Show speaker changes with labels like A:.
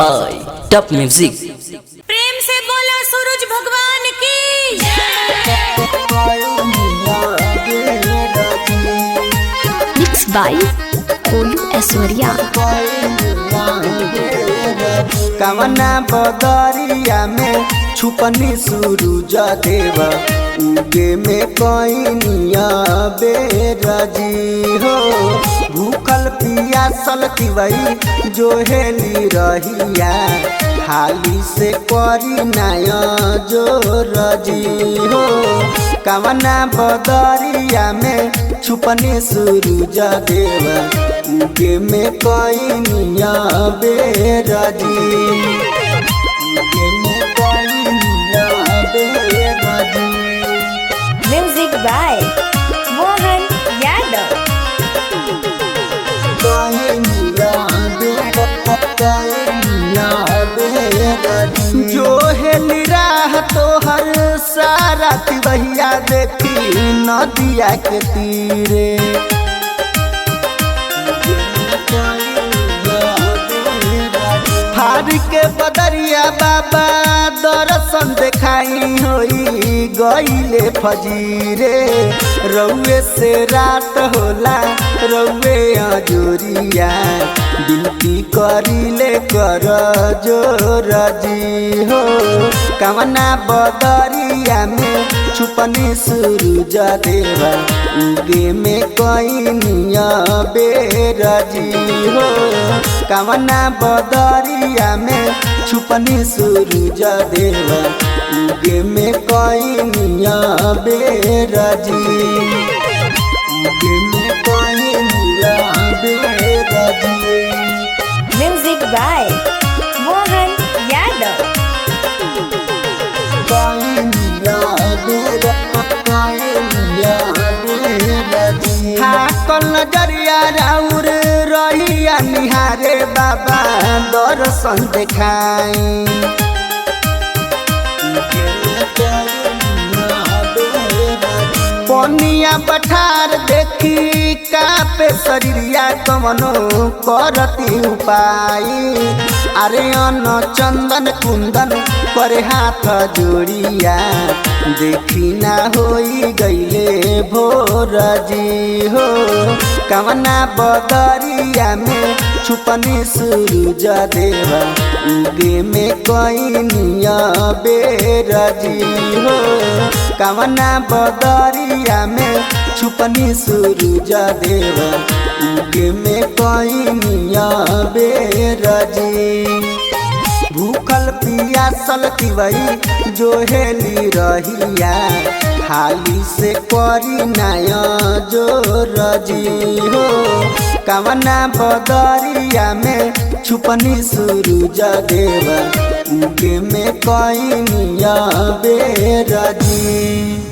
A: By top music.
B: प्रेम से बोला सूरज भगवान की
C: मिक्स बाय कोलू ऐश्वर्या।
D: कवना बदरिया में छुपनी सूरज देव उगे में कोइनिया बेरजी हो। भूखल पियासल तिवई जो हेली रहिया हाली से करी नाया जो रजी हो। कवना बदरिया में छुपनी सूरज देव उगे में कोइनिया बेरजी उगे में कोइनिया बेरजी।
B: Music by Mohan Yadav.
D: जो हेली राह तो हर सारा तिवैया देखी नदिया के तीरे। फाड़ के बदरिया बाबा दर्शन देखाई होई गईले फजीरे। रउए से रात होला रउए अजोरिया बिनती करिले कर जोरजी हो। कवना बदरिया में छुपनी सूरज देवा उगे में कोइनिया बेरजी हो। कवना बदरिया में छुपनी सूरज देवा उगे में कोइनिया बेरजी उगे में कोइनिया बेरजी।
B: Music by Mohan Yadav.
D: कल नजरिया राउर रहिया निहारे बाबा दर्शन देखाई। पनिया पठार देखी कापे शरीरिया कवनो करती उपाय। अरे अन्न चंदन कुंदन पर हाथ जोड़िया देखी ना होई गईले भोरजी हो। कवना बदरिया में छुपनी सूरज देवा उगे में कोइनिया बेरजी हो। कवना बदरिया में छुपनी सूरज देवा उगे में कोइनिया बेरजी। भूखल पियासल तिवई जो हेली रहिया हाली से करी नाया जो रजी हो। कवना बदरिया में छुपनी सूरज देवा उगे में कोइनिया बेरजी।